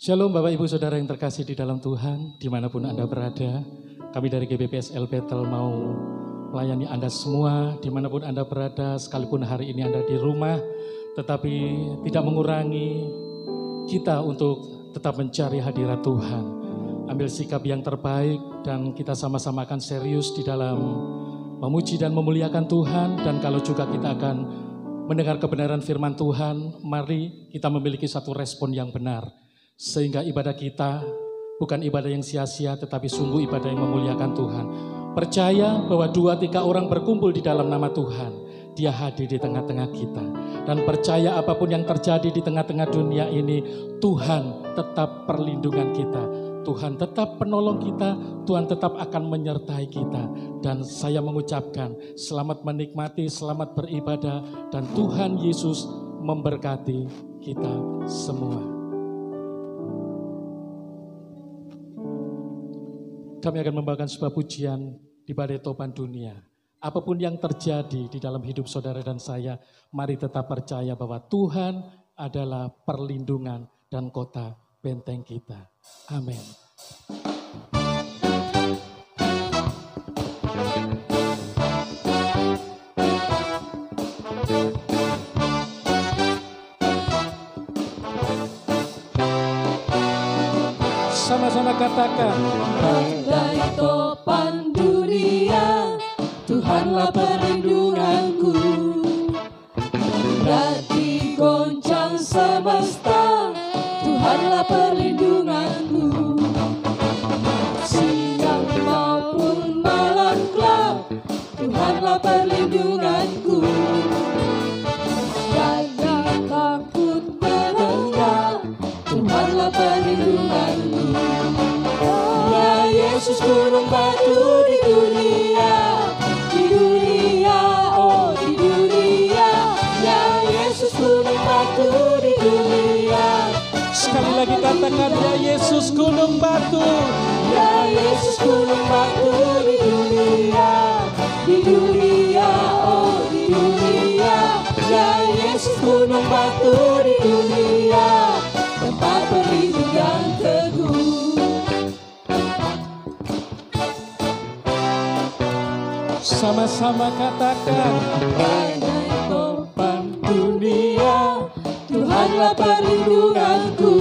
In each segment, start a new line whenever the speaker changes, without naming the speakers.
Shalom Bapak Ibu Saudara yang terkasih di dalam Tuhan, dimanapun Anda berada. Kami dari GBPSL Bethel mau melayani Anda semua, dimanapun Anda berada, sekalipun hari ini Anda di rumah, tetapi tidak mengurangi kita untuk tetap mencari hadirat Tuhan. Ambil sikap yang terbaik dan kita sama-sama akan serius di dalam memuji dan memuliakan Tuhan. Dan kalau juga kita akan mendengar kebenaran firman Tuhan, mari kita memiliki satu respon yang benar. Sehingga ibadah kita bukan ibadah yang sia-sia, tetapi sungguh ibadah yang memuliakan Tuhan. Percaya bahwa 2-3 orang berkumpul di dalam nama Tuhan, Dia hadir di tengah-tengah kita. Dan percaya apapun yang terjadi di tengah-tengah dunia ini, Tuhan tetap perlindungan kita. Tuhan tetap penolong kita, Tuhan tetap akan menyertai kita. Dan saya mengucapkan selamat menikmati, selamat beribadah, dan Tuhan Yesus memberkati kita semua. Kami akan membawakan sebuah pujian di badai topan dunia. Apapun yang terjadi di dalam hidup saudara dan saya, mari tetap percaya bahwa Tuhan adalah perlindungan dan kota benteng kita. Amin. Sama-sama katakan.
Badai topan dunia, Tuhanlah perlindunganku. Berarti goncang semesta, Tuhanlah perlindunganku. Siang maupun malam gelap, Tuhanlah perlindunganku. Jangan takut menengah, Tuhanlah perlindunganku. Ya Yesus gunung batu di dunia, oh di dunia. Ya Yesus gunung batu di dunia.
Sekali lagi katakan, ya Yesus gunung batu.
Ya Yesus gunung batu di dunia, oh di dunia. Ya Yesus gunung batu di dunia, tempat berlindung yang teguh.
Sama-sama katakan.
Badai topan dunia, Tuhanlah perlindunganku.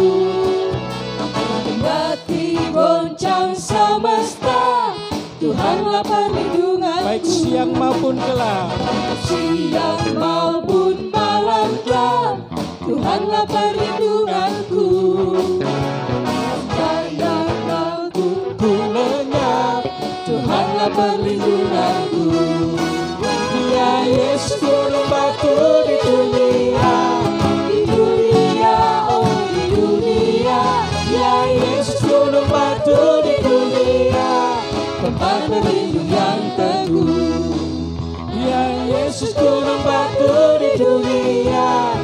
Kendati goncang semesta, Tuhanlah perlindunganku.
Baik siang maupun gelap,
Siang maupun malam gelap, Tuhanlah perlindunganku. Kadang aku lenyap, Tuhanlah perlindunganku. Ya Yesus gunung batu di dunia, oh di dunia. Ya Yesus gunung batu di dunia, tempat berlindung yang teguh. Ya Yesus gunung batu di dunia,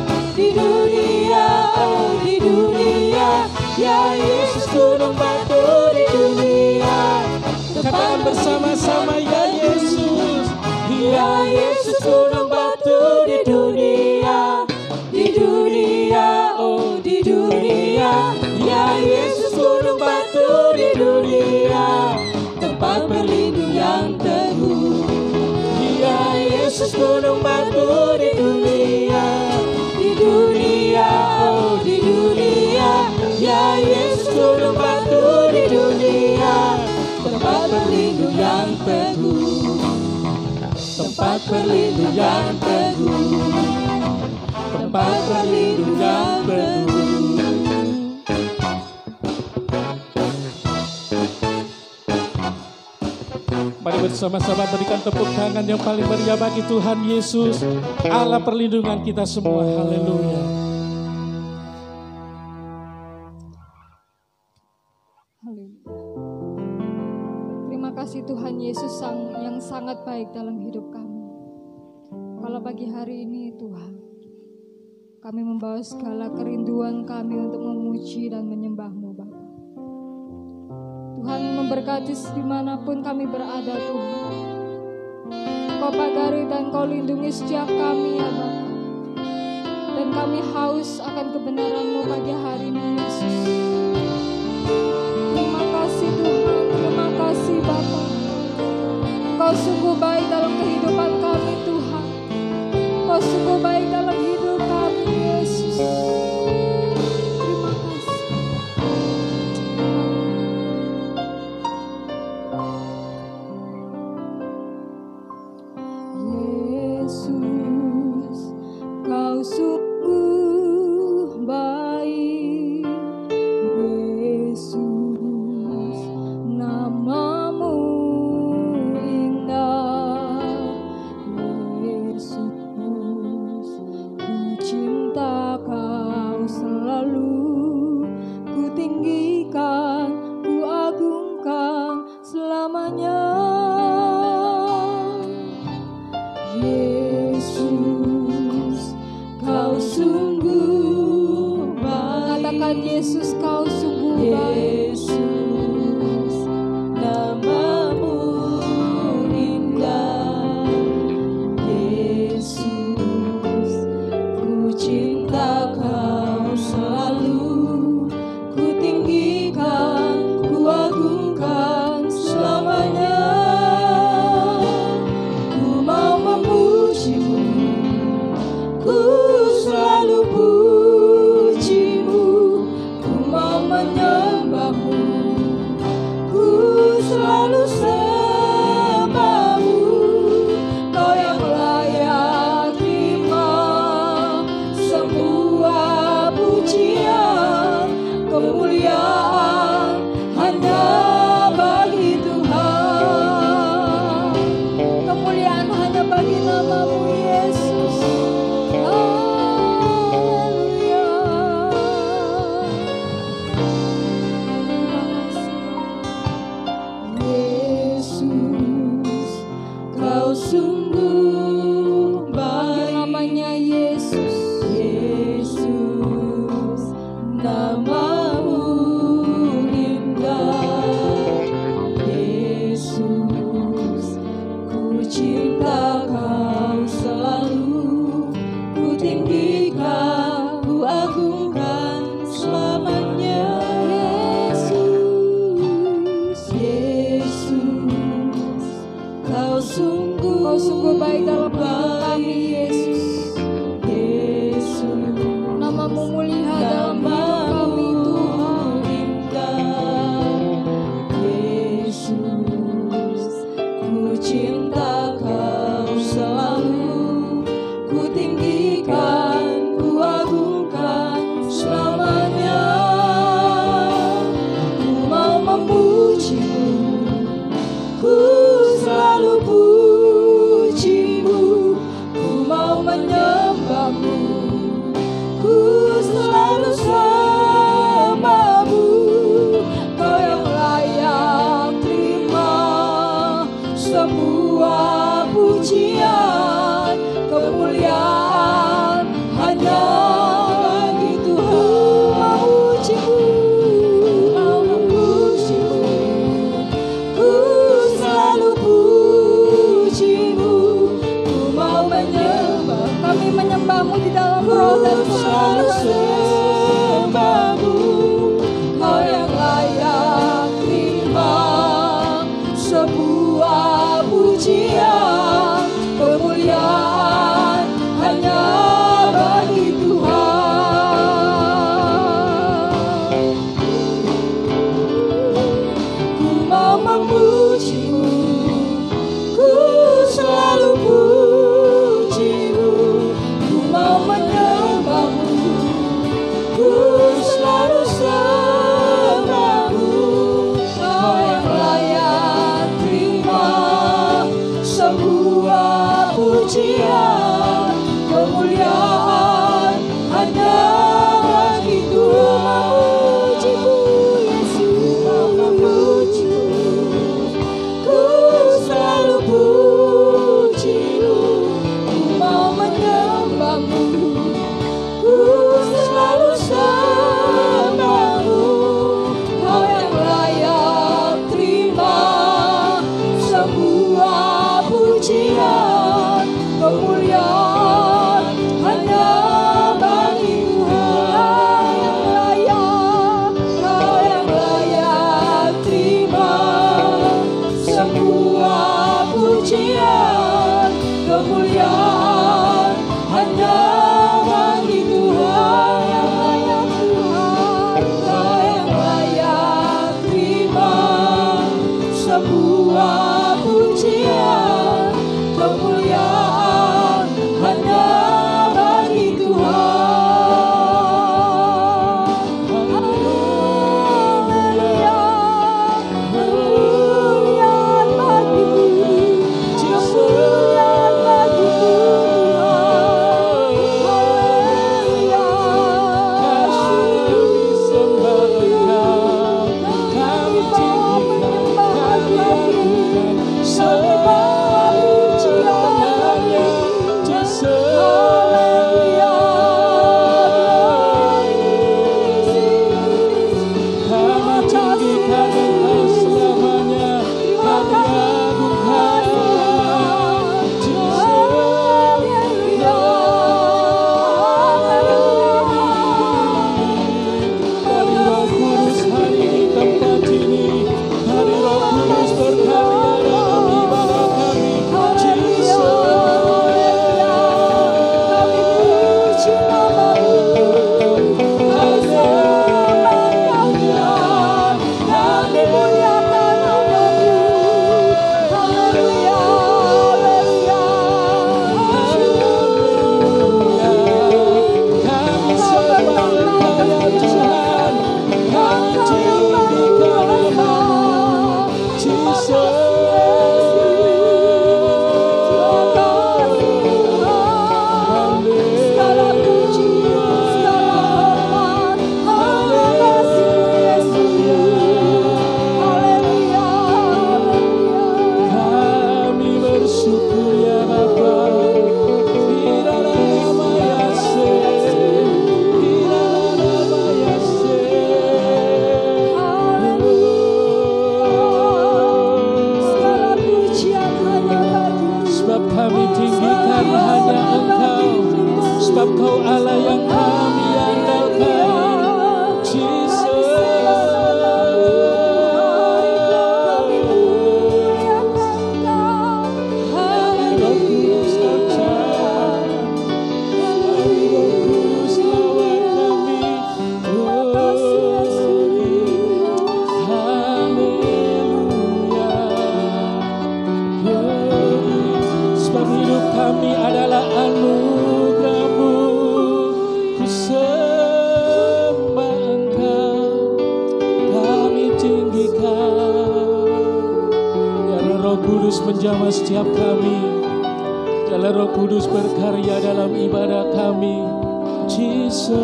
oh di dunia. Ya Yesus gunung batu di dunia,
katakan bersama-sama, ya Yesus.
ya Yesus gunung batu di dunia, oh di dunia. Ya Yesus gunung batu di dunia, tempat berlindung yang teguh. Ya Yesus gunung batu di dunia, oh di dunia. Ya Yesus gunung batu di dunia, tempat berlindung yang teguh. Tempat berlindung yang teguh, tempat berlindung yang teguh.
Mari bersama-sama berikan tepuk tangan yang paling meriah bagi Tuhan Yesus, Allah perlindungan kita semua. Haleluya.
Terima kasih Tuhan Yesus yang sangat baik dalam hidup kami. Kalau pagi hari ini Tuhan, kami membawa segala kerinduan kami untuk memuji dan menyembah-Mu Bapa. Tuhan memberkati dimanapun kami berada Tuhan. Kau pagari dan Kau lindungi setiap kami ya Bapa. Dan kami haus akan kebenaran-Mu pagi hari ini Yesus. Engkau sungguh baik dalam kehidupan kami Tuhan. Engkau sungguh baik dalam hidup kami Yesus. Terima kasih. Yesus, Kau sungguh baik. Yesus, namamu indah. Yesus, ku cinta Kau selalu, ku tinggikan, ku agungkan selamanya. Yesus, Kau sungguh baik. Katakan Yesus, Kau sungguh baik. Yesus, namamu indah. Yesus, ku cinta Kau selalu, ku tinggikan, ku agungkan selamanya. Ku mau memujimu, ku selalu pujimu, ku mau menyembahmu, ku selalu sembahmu. Kau yang layak terima semua pujian, kemuliaan hanya bagi Tuhan. Kemuliaan hanya bagi namamu Yesus. Haleluya. Yesus, Kau sungguh baik. Namanya Yesus. Yesus, namamu indah. Yesus, ku cinta Kau selalu, ku tinggikan, ku agungkan selamanya. Yesus, Yesus, Kau sungguh baik dalam hidup kami Yesus. Yesus, namamu mulia dalam hidup kami Tuhan. Yesus, ku cinta Kau selalu, ku tinggikan, ku agungkan selamanya. Ku mau memujimu, ku selalu pujimu, ku mau menyembahmu, ku selalu sembahmu. Kau yang layak terima semua pujian, kemuliaan hanya bagi Tuhan. Mau memujimu, ku selalu pujimu, ku mau menyembah. Kami menyembahmu di dalam roh dan selalu sembahmu. Kau yang layak terima sebuah pujian, kemuliaan hanya bagi Tuhan. Ku mau memujimu, ku selalu pujimu, ku mau menyembahmu, ku selalu sembahmu. Kau yang layak terima sebuah pujian, kemuliaan hanya bagi Tuhan. Yesus, mau memujimu, ku selalu pujimu, ku mau menyembahmu, ku selalu sembahmu. Kau yang layak terima sebuah pujian, kemuliaan hanya bagi Tuhan. Kau yang layak terima sebuah pujian,
kemuliaan hanya bagi Tuhan. Kau yang layak terima sebuah pujian, kemuliaan hanya bagi Tuhan. Haleluya, kemuliaan bagi-Mu, kemuliaan bagi Tuhan. Haleluya,
Kami sembah Engkau, kami tinggikan, kami agunkan
sebuah pujian
hanya Yesus. Kami tinggikan Engkau selamanya, kami agungkan Mari Roh Kudus hari di tempat ini, mari Roh Kudus berkarya dalam ibadah kami. Kami sembah Engkau ya Tuhan, kami tinggikan nama-Mu,
Segala puji, segala hormat hanya kasih Yesus. Haleluya, haleluya.
Kami bersyukur ya Bapa.
Segala pujian hanya bagi-Mu.
Sebab kami tinggikan hanya Engkau, sebab Kau Allah yang kami andalkan, Jesus. Roh Kudus Kau jamah, mari Roh Kudus lawan kami. Haleluya. Sebab hidup kami adalah anugerah-Mu, ku sembah Engkau, kami tinggikan. Biarlah Roh Kudus menjamah setiap kami, biarlah Roh Kudus berkarya dalam ibadah kami, Jesus.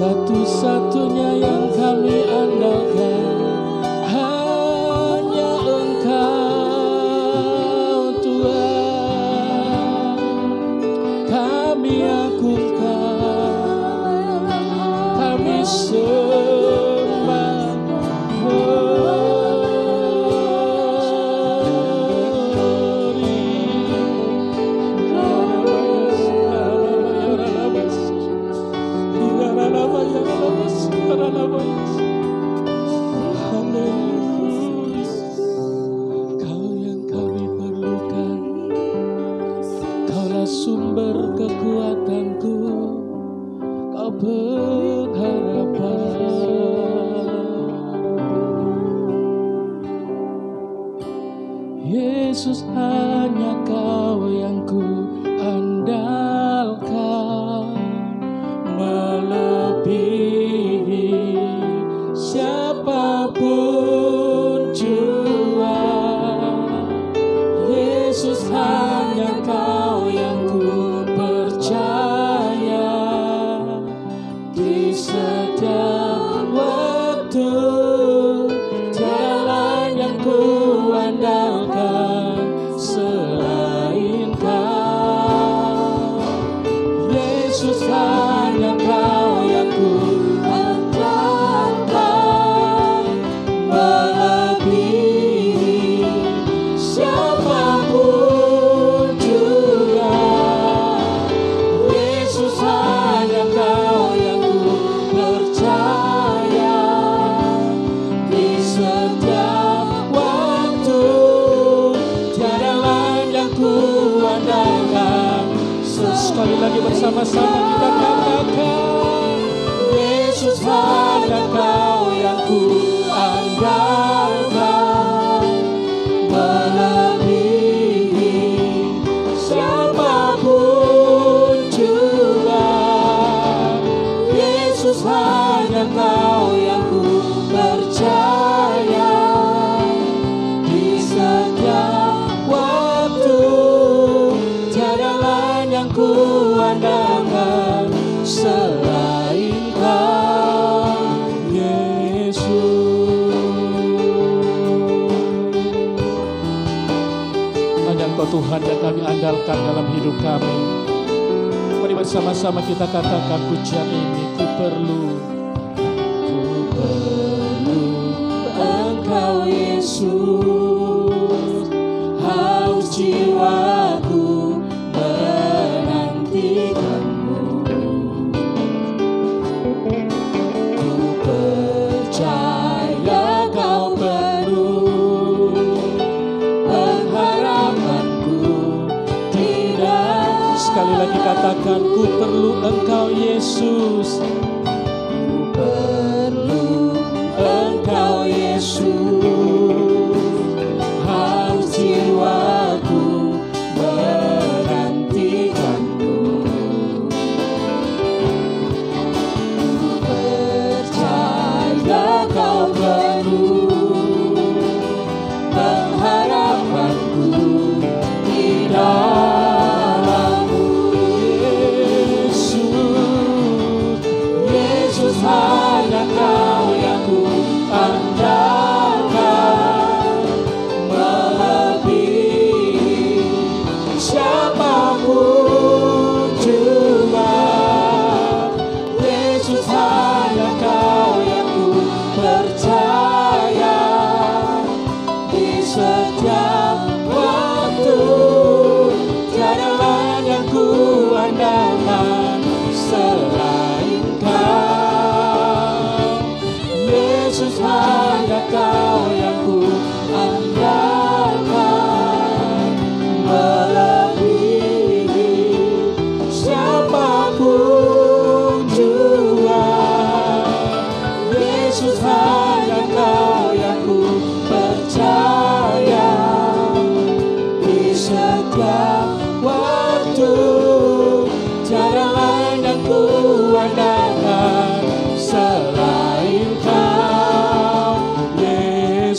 Satu-satunya yang kami andalkan hanya Engkau Tuhan. Kami agungkan, kami sembah. Haleluya. Kau yang kami perlukan, Kaulah sumber kekuatanku, Kau pengharapan. Yesus, hanya Kau yang ku andalkan, melebihi siapapun jua. Yesus, hanya Kau yang ku percaya, di setiap waktu jalan yang ku andalkan selain Kau. Sekali lagi bersama-sama kita katakan,
Yesus hanya Kau yang ku andalkan, melebihi siapapun juga. Yesus hanya Kau yang ku percaya, di setiap waktu tiada lain yang ku andalkan selain Kau, Yesus.
hanya Engkau Tuhan yang kami andalkan dalam hidup kami. Mari bersama-sama kita katakan pujian ini, ku perlu
Engkau Yesus, haus jiwaku menantikanmu. Ku percaya Kau penuh pengharapanku, tidak.
sekali lagi katakan, ku perlu Engkau Yesus.
Ku perlu Engkau Yesus, haus jiwaku menantikanmu. Ku percaya Kau penuh pengharapanku di dalam-Mu, Yesus. Yesus hanya Kau yang ku andalkan, melebihi siapapun juga. Yesus hanya Kau yang ku percaya, di setiap waktu tiada lain yang ku andalkan selain Kau. Yesus hanya Kau yang ku andalkan, melebihi siapapun juga. Yesus hanya Kau yang ku percaya, di setiap waktu tiada lain yang ku andalkan selain Kau, Yesus.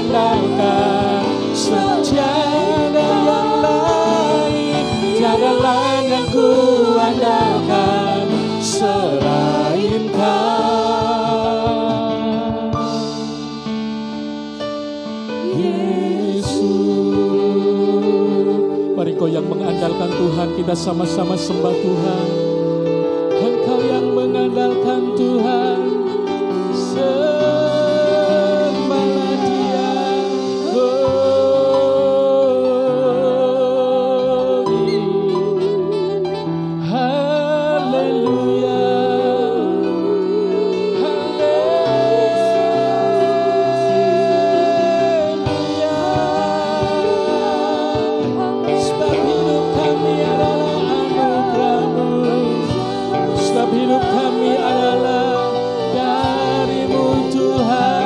andalkan, tiada yang lain, tiada lain yang ku andalkan selain Kau, Yesus.
Mari kau yang mengandalkan Tuhan, kita sama-sama sembah Tuhan.
Engkau yang mengandalkan Tuhan, sembahlah Dia. Haleluya, haleluya. Sebab hidup kami adalah anugerah-Mu, sebab hidup kami adalah dari-Mu Tuhan.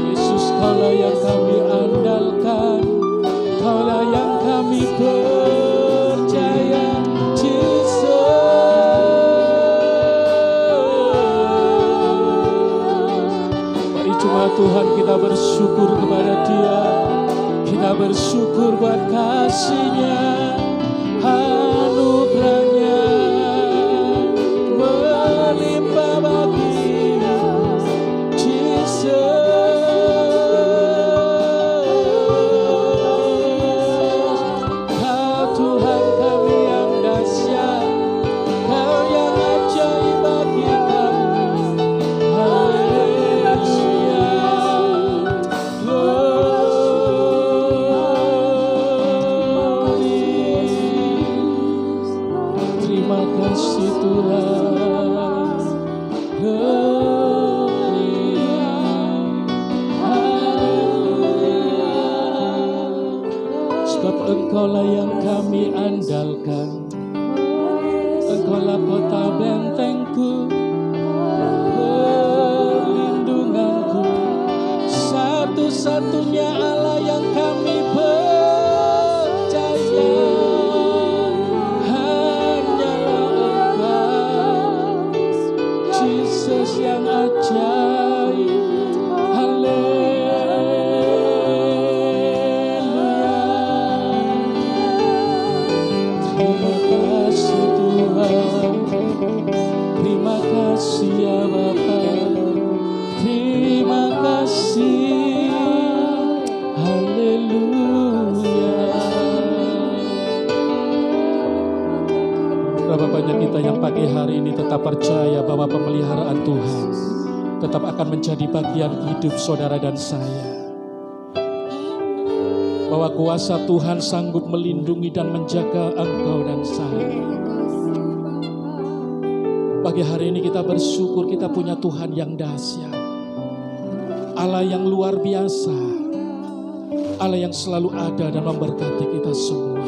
Yesus, Kaulah yang kami andalkan, Kaulah yang kami percaya, Jesus.
Mari cuma Tuhan kita bersyukur kepada Dia.
Kita bersyukur buat kasih-Nya, anugerah-Nya melimpah bagi Jesus. Kau Tuhan kami yang dahsyat, Kau yang ajaib bagi kami. Haleluya. Terima kasih Tuhan. Sebab Engkaulah yang kami andalkan, Engkaulah kota bentengku, perlindunganku, satu-satunya Allah yang kami percaya. Hanyalah Engkau, Jesus yang ajaib. Terima kasih Tuhan, terima kasih ya Bapa, terima kasih, haleluya.
Berapa banyak kita yang pagi hari ini tetap percaya bahwa pemeliharaan Tuhan tetap akan menjadi bagian hidup saudara dan saya. Bahwa kuasa Tuhan sanggup melindungi dan menjaga engkau dan saya. Pagi hari ini kita bersyukur kita punya Tuhan yang dahsyat, Allah yang luar biasa, Allah yang selalu ada dan memberkati kita semua.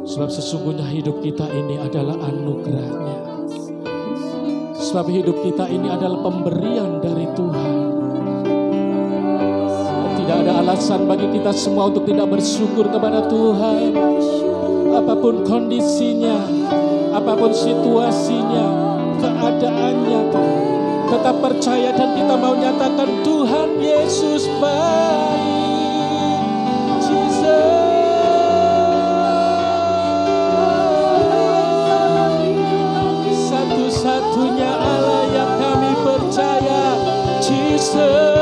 Sebab sesungguhnya hidup kita ini adalah anugerah-Nya. Sebab hidup kita ini adalah pemberian dari Tuhan. Tidak ada alasan bagi kita semua untuk tidak bersyukur kepada Tuhan. Apapun kondisinya, apapun situasinya, keadaannya, tetap percaya dan kita mau nyatakan Tuhan Yesus baik. Jesus. Satu-satunya Allah yang kami percaya, Jesus.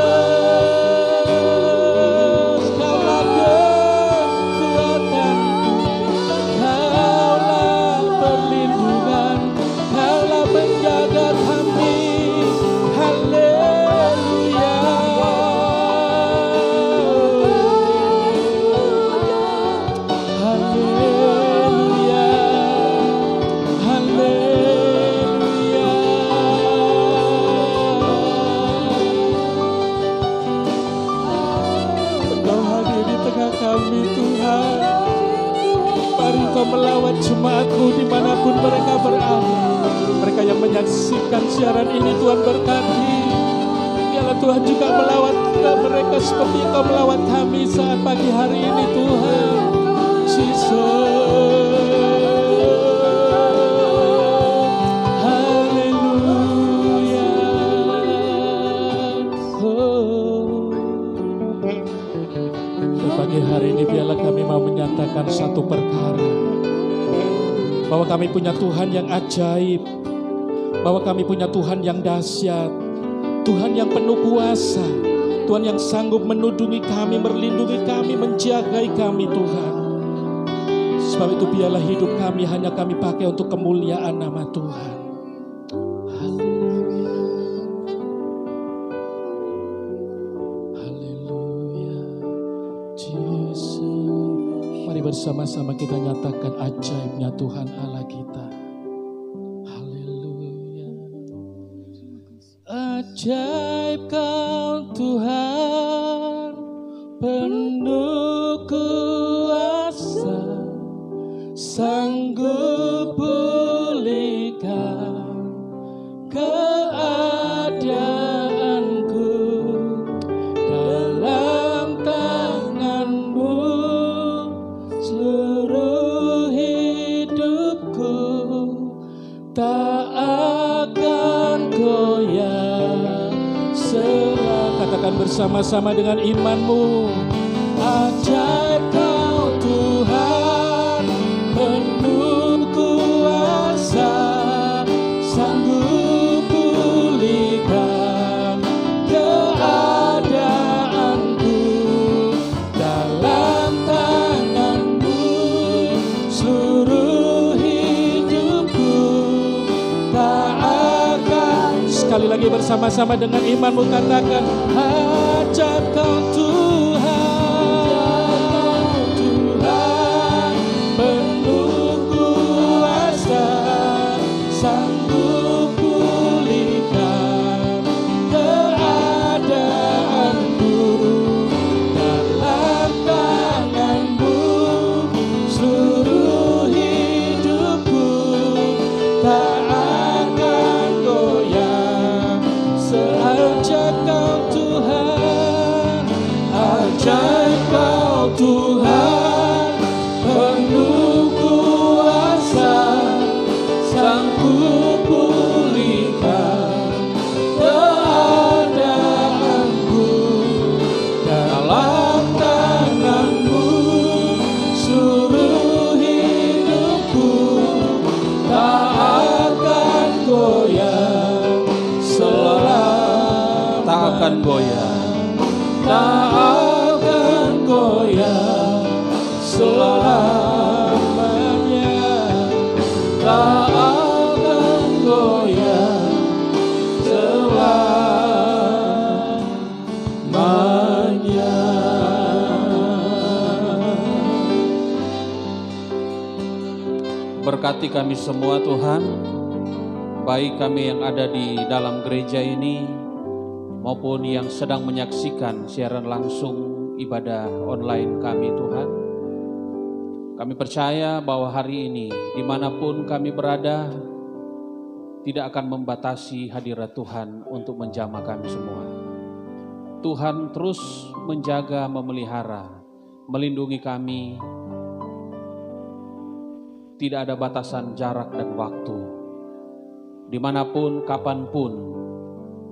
Engkau Engkau melawat jemaat-Mu dimanapun mereka berada. Mereka yang menyaksikan siaran ini Tuhan berkati. Biarlah Tuhan juga melawat mereka seperti Engkau melawat kami saat pagi hari ini Tuhan. Jesus. Pagi hari ini biarlah kami mau menyatakan satu perkara, bahwa kami punya Tuhan yang ajaib, bahwa kami punya Tuhan yang dahsyat, Tuhan yang penuh kuasa, Tuhan yang sanggup menudungi kami, melindungi kami, menjagai kami Tuhan. Sebab itu biarlah hidup kami hanya kami pakai untuk kemuliaan nama Tuhan. Bersama-sama kita nyatakan ajaibnya Tuhan Allah kita. Haleluya. Ajaib Kau Tuhan, penuh kuasa, sanggup pulihkan keadaanku dalam tangan-Mu. Seluruh hidupku tak akan goyah. Katakan bersama-sama dengan imanmu. Ajaib Kau Tuhan, penuh kuasa, sanggup pulihkan keadaanku dalam tangan-Mu. Seluruh hidupku tak akan. Sekali lagi bersama-sama dengan imanmu katakan, ajaib Kau Tuhan, Tuhan penuh kuasa, sanggup pulihkan keadaanku dalam tangan-Mu. Seluruh hidupku tak akan goyah. Seajak Kau Tuhan, ajaib Kau Tuhan, penuh kuasa, sanggup pulihkan keadaanku dalam tangan-Mu. Seluruh hidupku tak akan goyah. Tak akan goyah, tak akan goyah selamanya, tak akan goyah selamanya.
Berkati kami semua Tuhan, baik kami yang ada di dalam gereja ini maupun yang sedang menyaksikan siaran langsung ibadah online kami Tuhan. Kami percaya bahwa hari ini dimanapun kami berada tidak akan membatasi hadirat Tuhan untuk menjamah kami semua. Tuhan terus menjaga, memelihara, melindungi kami. Tidak ada batasan jarak dan waktu. Dimanapun, kapanpun,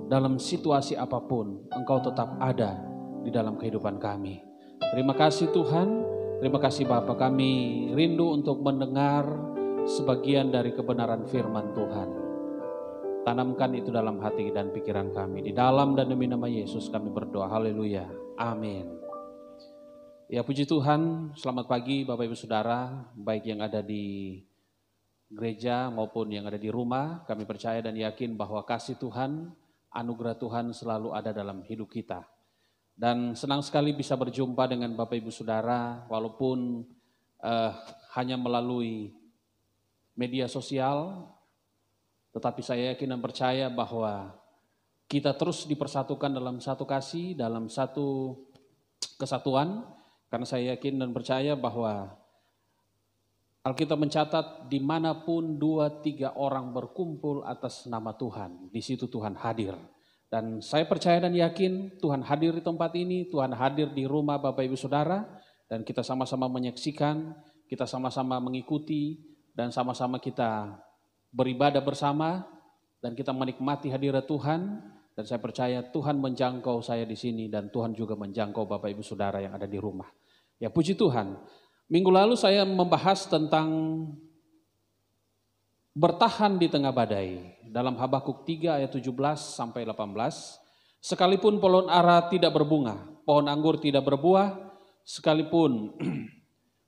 dalam situasi apapun, Engkau tetap ada di dalam kehidupan kami. Terima kasih Tuhan, terima kasih Bapa. Kami rindu untuk mendengar sebagian dari kebenaran firman Tuhan. Tanamkan itu dalam hati dan pikiran kami. Di dalam dan demi nama Yesus kami berdoa. Haleluya. Amin. Ya puji Tuhan, selamat pagi Bapak Ibu Saudara, baik yang ada di gereja maupun yang ada di rumah. Kami percaya dan yakin bahwa kasih Tuhan, anugerah Tuhan selalu ada dalam hidup kita. Dan senang sekali bisa berjumpa dengan Bapak Ibu Saudara, walaupun hanya melalui media sosial, tetapi saya yakin dan percaya bahwa kita terus dipersatukan dalam satu kasih, dalam satu kesatuan, karena saya yakin dan percaya bahwa Alkitab mencatat dimanapun 2-3 orang berkumpul atas nama Tuhan, di situ Tuhan hadir. Dan saya percaya dan yakin Tuhan hadir di tempat ini, Tuhan hadir di rumah Bapak Ibu Saudara, dan kita sama-sama menyaksikan, kita sama-sama mengikuti, dan sama-sama kita beribadah bersama, dan kita menikmati hadirat Tuhan. Dan saya percaya Tuhan menjangkau saya di sini, dan Tuhan juga menjangkau Bapak Ibu Saudara yang ada di rumah. Ya puji Tuhan. Minggu lalu saya membahas tentang bertahan di tengah badai. Dalam Habakuk 3 ayat 17 sampai 18. Sekalipun pohon ara tidak berbunga, pohon anggur tidak berbuah, sekalipun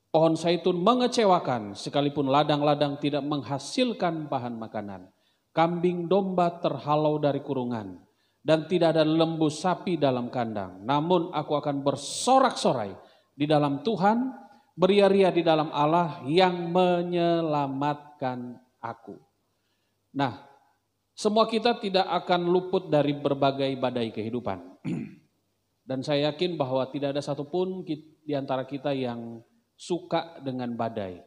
pohon zaitun mengecewakan, sekalipun ladang-ladang tidak menghasilkan bahan makanan. Kambing domba terhalau dari kurungan, dan tidak ada lembu sapi dalam kandang. Namun aku akan bersorak-sorai di dalam Tuhan, beria-ria di dalam Allah yang menyelamatkan aku. Nah, semua kita tidak akan luput dari berbagai badai kehidupan. Dan saya yakin bahwa tidak ada satupun di antara kita yang suka dengan badai.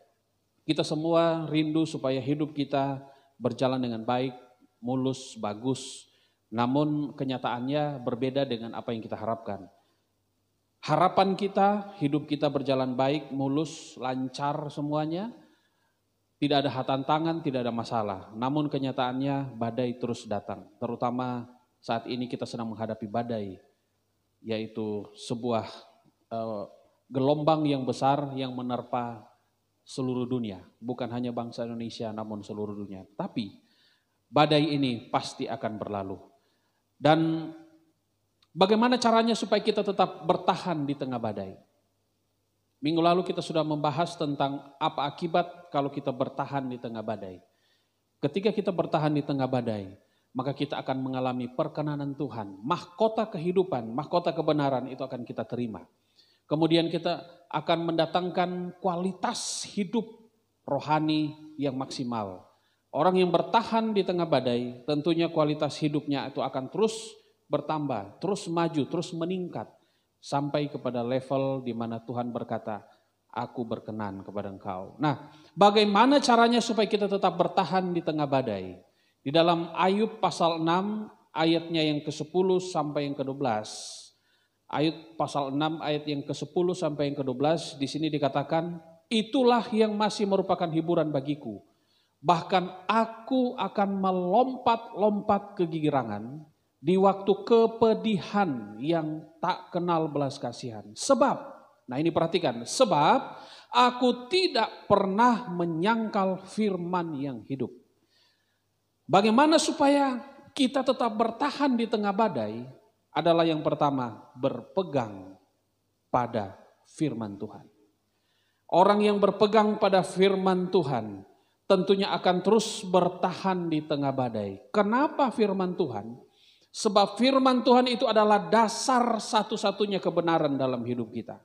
Kita semua rindu supaya hidup kita berjalan dengan baik, mulus, bagus. Namun kenyataannya berbeda dengan apa yang kita harapkan. Harapan kita, hidup kita berjalan baik, mulus, lancar semuanya. Tidak ada tantangan, tidak ada masalah. Namun kenyataannya badai terus datang. Terutama saat ini kita sedang menghadapi badai. Yaitu sebuah gelombang yang besar yang menerpa seluruh dunia. Bukan hanya bangsa Indonesia namun seluruh dunia. Tapi badai ini pasti akan berlalu. Dan bagaimana caranya supaya kita tetap bertahan di tengah badai? Minggu lalu kita sudah membahas tentang apa akibat kalau kita bertahan di tengah badai. Ketika kita bertahan di tengah badai, maka kita akan mengalami perkenanan Tuhan. Mahkota kehidupan, mahkota kebenaran itu akan kita terima. Kemudian kita akan mendatangkan kualitas hidup rohani yang maksimal. Orang yang bertahan di tengah badai, tentunya kualitas hidupnya itu akan terus bertambah, terus maju, terus meningkat. Sampai kepada level di mana Tuhan berkata, aku berkenan kepada engkau. Nah, bagaimana caranya supaya kita tetap bertahan di tengah badai? Di dalam Ayub pasal 6 ayatnya yang ke-10 sampai yang ke-12. Ayub pasal 6 ayat yang ke-10 sampai yang ke-12 di sini dikatakan, itulah yang masih merupakan hiburan bagiku. Bahkan aku akan melompat-lompat kegirangan di waktu kepedihan yang tak kenal belas kasihan. Sebab, nah ini perhatikan, sebab aku tidak pernah menyangkal firman yang hidup. Bagaimana supaya kita tetap bertahan di tengah badai? Adalah yang pertama, berpegang pada firman Tuhan. Orang yang berpegang pada firman Tuhan tentunya akan terus bertahan di tengah badai. Kenapa firman Tuhan? Sebab firman Tuhan itu adalah dasar satu-satunya kebenaran dalam hidup kita.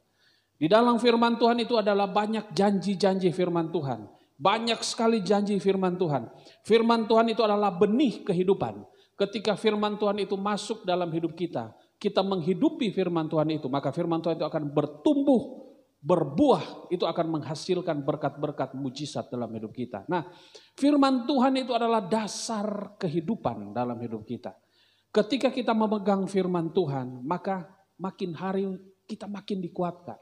Di dalam firman Tuhan itu adalah banyak janji-janji firman Tuhan. Banyak sekali janji firman Tuhan. Firman Tuhan itu adalah benih kehidupan. Ketika firman Tuhan itu masuk dalam hidup kita, kita menghidupi firman Tuhan itu, maka firman Tuhan itu akan bertumbuh, berbuah, itu akan menghasilkan berkat-berkat mujizat dalam hidup kita. Nah, firman Tuhan itu adalah dasar kehidupan dalam hidup kita. Ketika kita memegang firman Tuhan, maka makin hari kita makin dikuatkan.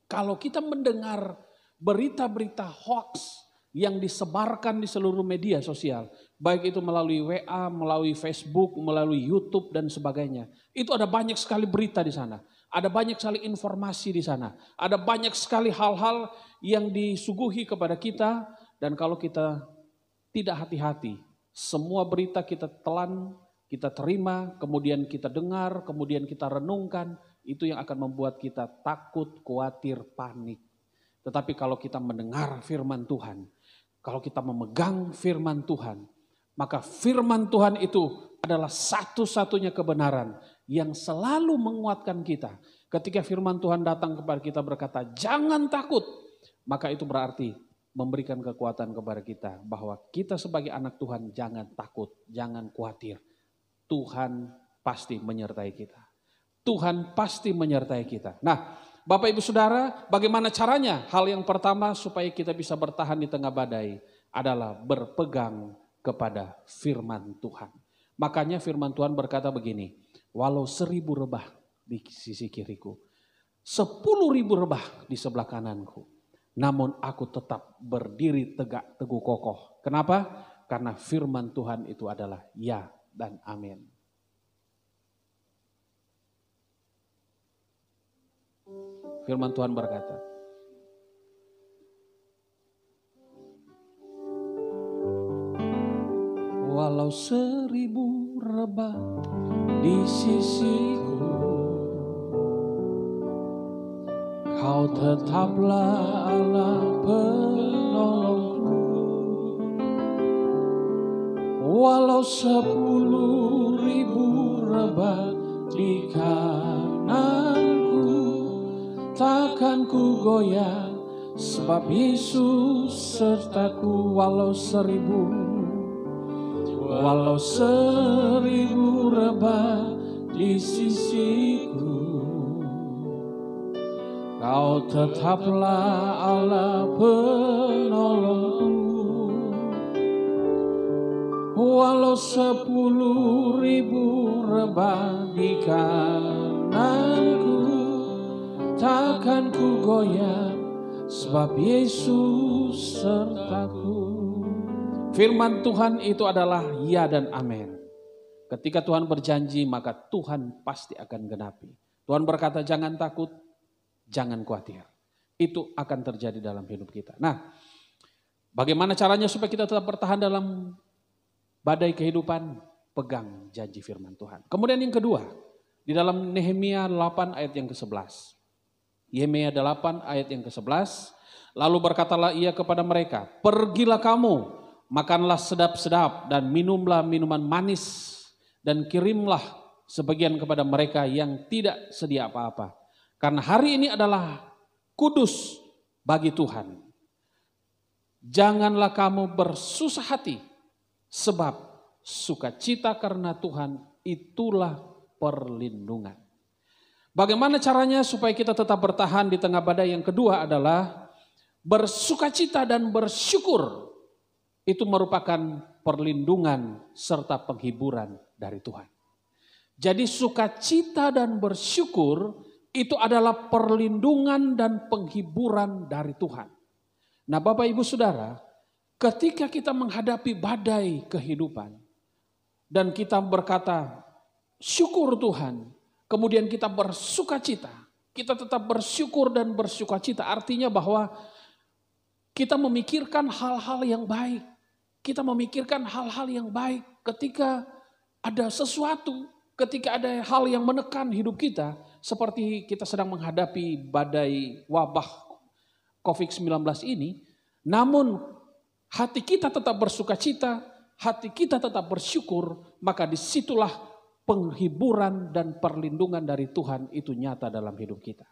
Kalau kita mendengar berita-berita hoax yang disebarkan di seluruh media sosial, baik itu melalui WA, melalui Facebook, melalui YouTube dan sebagainya, itu ada banyak sekali berita di sana. Ada banyak sekali informasi di sana. Ada banyak sekali hal-hal yang disuguhi kepada kita, dan kalau kita tidak hati-hati, semua berita kita telan, kita terima, kemudian kita dengar, kemudian kita renungkan, itu yang akan membuat kita takut, khawatir, panik. Tetapi kalau kita mendengar firman Tuhan, kalau kita memegang firman Tuhan, maka firman Tuhan itu adalah satu-satunya kebenaran yang selalu menguatkan kita. Ketika firman Tuhan datang kepada kita berkata, jangan takut, maka itu berarti memberikan kekuatan kepada kita bahwa kita sebagai anak Tuhan jangan takut, jangan khawatir. Tuhan pasti menyertai kita. Tuhan pasti menyertai kita. Nah, Bapak Ibu Saudara, bagaimana caranya? Hal yang pertama supaya kita bisa bertahan di tengah badai adalah berpegang kepada firman Tuhan. Makanya firman Tuhan berkata begini, walau 1000 rebah di sisi kiriku, 10.000 rebah di sebelah kananku, namun aku tetap berdiri tegak teguh kokoh. Kenapa? Karena firman Tuhan itu adalah ya dan amin. Firman Tuhan berkata, walau 1000 rebah di sisiku, kau tetaplah Allah penolongku. Walau 10.000 rebah di kananku, takkan ku goyah, sebab Yesus sertaku. Walau 1000 rebah di sisiku, kau tetaplah Allah penolongku. Walau 10.000 rebah di kananku, takkan ku goyah, sebab Yesus sertaku. Firman Tuhan itu adalah ya dan amin. Ketika Tuhan berjanji, maka Tuhan pasti akan genapi. Tuhan berkata jangan takut, jangan khawatir. Itu akan terjadi dalam hidup kita. Nah, bagaimana caranya supaya kita tetap bertahan dalam badai kehidupan? Pegang janji firman Tuhan. Kemudian yang kedua, di dalam Nehemia 8 ayat yang ke-11. Nehemia 8 ayat yang ke-11. Lalu berkatalah ia kepada mereka, pergilah kamu, makanlah sedap-sedap dan minumlah minuman manis, dan kirimlah sebagian kepada mereka yang tidak sedia apa-apa. Karena hari ini adalah kudus bagi Tuhan. Janganlah kamu bersusah hati, sebab sukacita karena Tuhan itulah perlindungan. Bagaimana caranya supaya kita tetap bertahan di tengah badai? Yang kedua adalah bersukacita dan bersyukur. Itu merupakan perlindungan serta penghiburan dari Tuhan. Jadi sukacita dan bersyukur itu adalah perlindungan dan penghiburan dari Tuhan. Nah Bapak Ibu Saudara, ketika kita menghadapi badai kehidupan dan kita berkata syukur Tuhan, kemudian kita bersukacita, kita tetap bersyukur dan bersukacita, artinya bahwa kita memikirkan hal-hal yang baik. Kita memikirkan hal-hal yang baik ketika ada sesuatu, ketika ada hal yang menekan hidup kita. Seperti kita sedang menghadapi badai wabah COVID-19 ini. Namun hati kita tetap bersukacita, hati kita tetap bersyukur. Maka disitulah penghiburan dan perlindungan dari Tuhan itu nyata dalam hidup kita.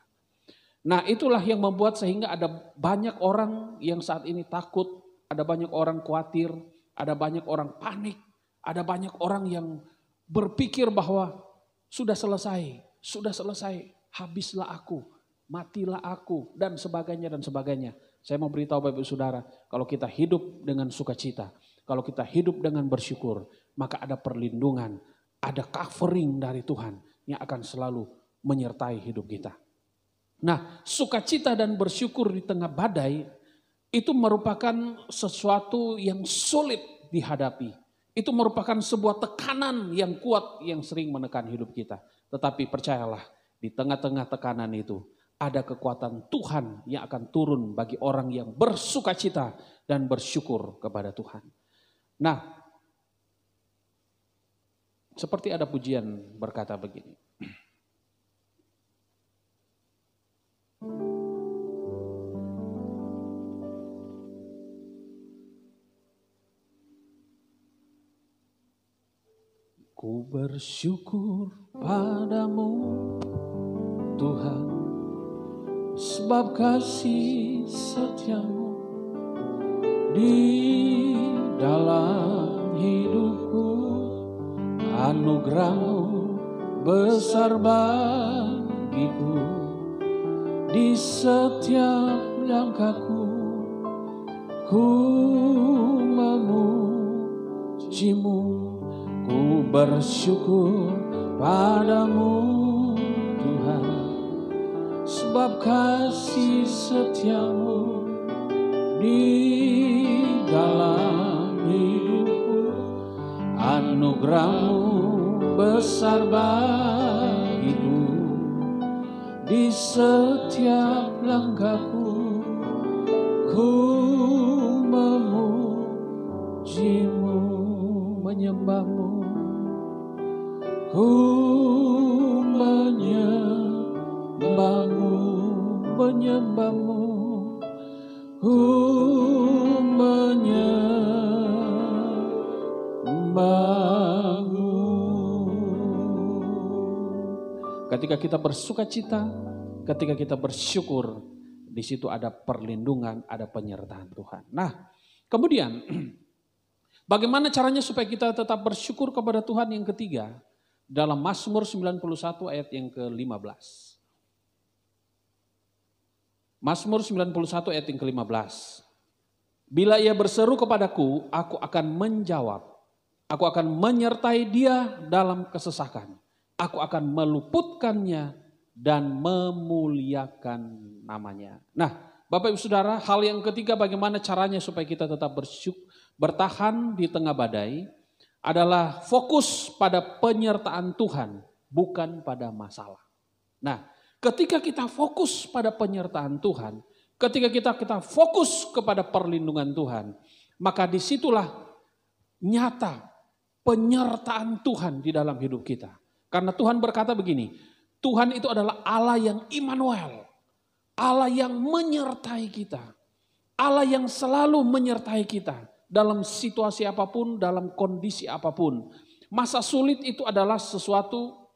Nah itulah yang membuat sehingga ada banyak orang yang saat ini takut. Ada banyak orang khawatir, ada banyak orang panik, ada banyak orang yang berpikir bahwa sudah selesai, habislah aku, matilah aku, dan sebagainya dan sebagainya. Saya mau beritahu Bapak Ibu Saudara, kalau kita hidup dengan sukacita, kalau kita hidup dengan bersyukur, maka ada perlindungan, ada covering dari Tuhan yang akan selalu menyertai hidup kita. Nah, sukacita dan bersyukur di tengah badai itu merupakan sesuatu yang sulit dihadapi. Itu merupakan sebuah tekanan yang kuat yang sering menekan hidup kita. Tetapi percayalah, di tengah-tengah tekanan itu ada kekuatan Tuhan yang akan turun bagi orang yang bersukacita dan bersyukur kepada Tuhan. Nah, seperti ada pujian berkata begini. Ku bersyukur padamu Tuhan, sebab kasih setiamu di dalam hidupku, anugerahmu besar bagiku. di setiap langkahku, ku memujimu, ku bersyukur padamu Tuhan, sebab kasih setiamu di dalam hidupku, anugerahmu besar bagiku, di setiap langkahku, ku memujimu, menyembahmu, ku menyembahmu, menyembahmu, ku menyembahmu. Ketika kita bersuka cita, ketika kita bersyukur, di situ ada perlindungan, ada penyertaan Tuhan. Nah, kemudian bagaimana caranya supaya kita tetap bersyukur kepada Tuhan? Yang ketiga, dalam Mazmur 91 ayat yang ke-15. Mazmur 91 ayat yang ke-15. Bila ia berseru kepadaku, aku akan menjawab. Aku akan menyertai dia dalam kesesakan. Aku akan meluputkannya dan memuliakan namanya. Nah, Bapak Ibu Saudara, hal yang ketiga bagaimana caranya supaya kita tetap bertahan di tengah badai adalah fokus pada penyertaan Tuhan, bukan pada masalah. Nah, ketika kita fokus pada penyertaan Tuhan, ketika kita fokus kepada perlindungan Tuhan, maka disitulah nyata penyertaan Tuhan di dalam hidup kita. Karena Tuhan berkata begini, Tuhan itu adalah Allah yang Immanuel, Allah yang menyertai kita, Allah yang selalu menyertai kita dalam situasi apapun, dalam kondisi apapun. Masa sulit itu adalah sesuatu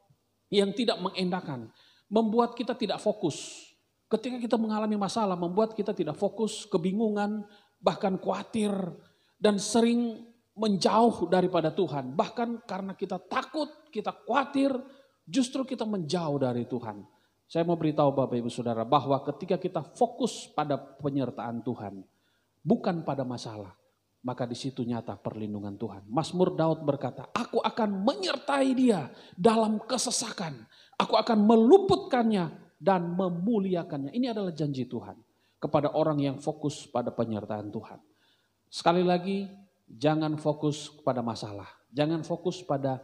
yang tidak mengenakan, membuat kita tidak fokus. Ketika kita mengalami masalah, membuat kita tidak fokus, kebingungan, bahkan khawatir, dan sering menjauh daripada Tuhan. Bahkan karena kita takut, kita khawatir, justru kita menjauh dari Tuhan. Saya mau beritahu Bapak Ibu Saudara bahwa ketika kita fokus pada penyertaan Tuhan, bukan pada masalah, maka di situ nyata perlindungan Tuhan. Mazmur Daud berkata, aku akan menyertai dia dalam kesesakan. Aku akan meluputkannya dan memuliakannya. Ini adalah janji Tuhan kepada orang yang fokus pada penyertaan Tuhan. Sekali lagi, jangan fokus pada masalah. Jangan fokus pada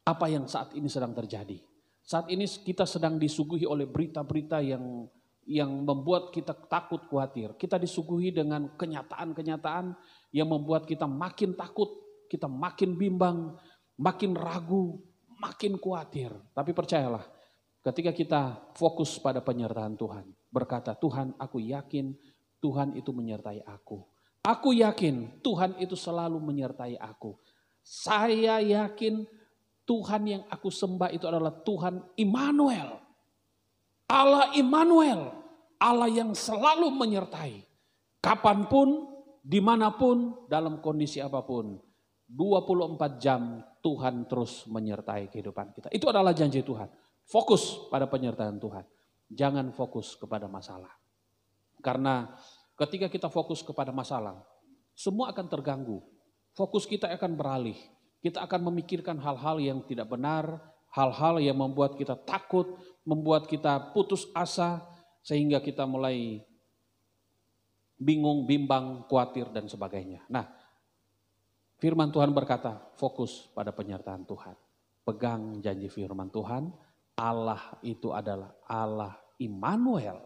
apa yang saat ini sedang terjadi. Saat ini kita sedang disuguhi oleh berita-berita yang membuat kita takut, khawatir. Kita disuguhi dengan kenyataan-kenyataan yang membuat kita makin takut, kita makin bimbang, makin ragu, makin khawatir. Tapi percayalah, ketika kita fokus pada penyertaan Tuhan, berkata, Tuhan, aku yakin Tuhan itu menyertai aku. Aku yakin Tuhan itu selalu menyertai aku. Saya yakin Tuhan yang aku sembah itu adalah Tuhan Immanuel. Allah Immanuel, Allah yang selalu menyertai. Kapanpun, dimanapun, dalam kondisi apapun. 24 jam Tuhan terus menyertai kehidupan kita. Itu adalah janji Tuhan. Fokus pada penyertaan Tuhan. Jangan fokus kepada masalah. Karena ketika kita fokus kepada masalah, semua akan terganggu. Fokus kita akan beralih. Kita akan memikirkan hal-hal yang tidak benar, hal-hal yang membuat kita takut, membuat kita putus asa, sehingga kita mulai bingung, bimbang, khawatir, dan sebagainya. Nah, firman Tuhan berkata, fokus pada penyertaan Tuhan. Pegang janji firman Tuhan, Allah itu adalah Allah Immanuel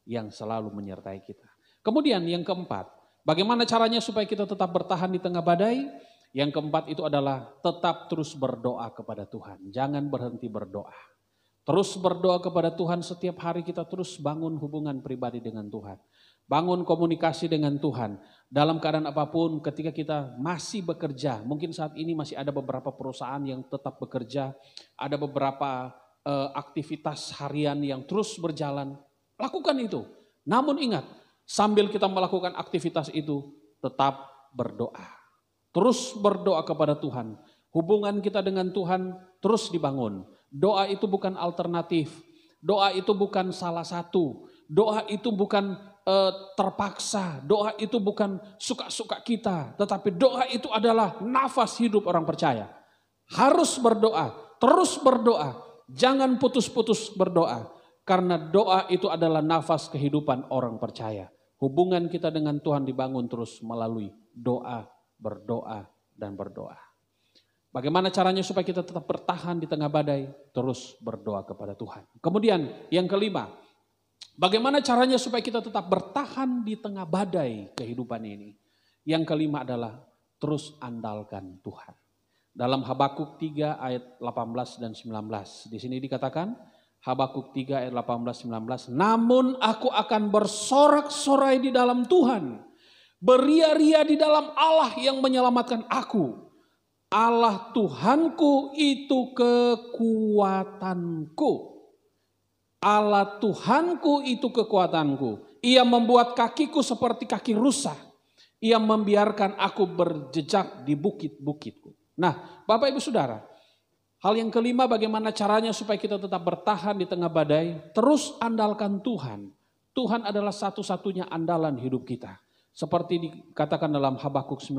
yang selalu menyertai kita. Kemudian yang keempat, bagaimana caranya supaya kita tetap bertahan di tengah badai? Yang keempat itu adalah tetap terus berdoa kepada Tuhan. Jangan berhenti berdoa. Terus berdoa kepada Tuhan, setiap hari kita terus bangun hubungan pribadi dengan Tuhan. Bangun komunikasi dengan Tuhan. Dalam keadaan apapun, ketika kita masih bekerja, mungkin saat ini masih ada beberapa perusahaan yang tetap bekerja, ada beberapa aktivitas harian yang terus berjalan, lakukan itu. Namun ingat, sambil kita melakukan aktivitas itu, tetap berdoa. Terus berdoa kepada Tuhan. Hubungan kita dengan Tuhan terus dibangun. Doa itu bukan alternatif. Doa itu bukan salah satu. Doa itu bukan terpaksa, doa itu bukan suka-suka kita, tetapi doa itu adalah nafas hidup orang percaya. Harus berdoa, terus berdoa, jangan putus-putus berdoa. Karena doa itu adalah nafas kehidupan orang percaya. Hubungan kita dengan Tuhan dibangun terus melalui doa, berdoa, dan berdoa. Bagaimana caranya supaya kita tetap bertahan di tengah badai? Terus berdoa kepada Tuhan. Kemudian yang kelima, bagaimana caranya supaya kita tetap bertahan di tengah badai kehidupan ini? Yang kelima adalah terus andalkan Tuhan. Dalam Habakuk 3 ayat 18 dan 19. Di sini dikatakan, Habakuk 3 ayat 18-19. Namun aku akan bersorak-sorai di dalam Tuhan. Beria-ria di dalam Allah yang menyelamatkan aku. Allah Tuhanku itu kekuatanku. Allah Tuhanku itu kekuatanku. Ia membuat kakiku seperti kaki rusa. Ia membiarkan aku berjejak di bukit-bukitku. Nah, Bapak Ibu Saudara, hal yang kelima bagaimana caranya supaya kita tetap bertahan di tengah badai? Terus andalkan Tuhan. Tuhan adalah satu-satunya andalan hidup kita. Seperti dikatakan dalam Habakuk 19.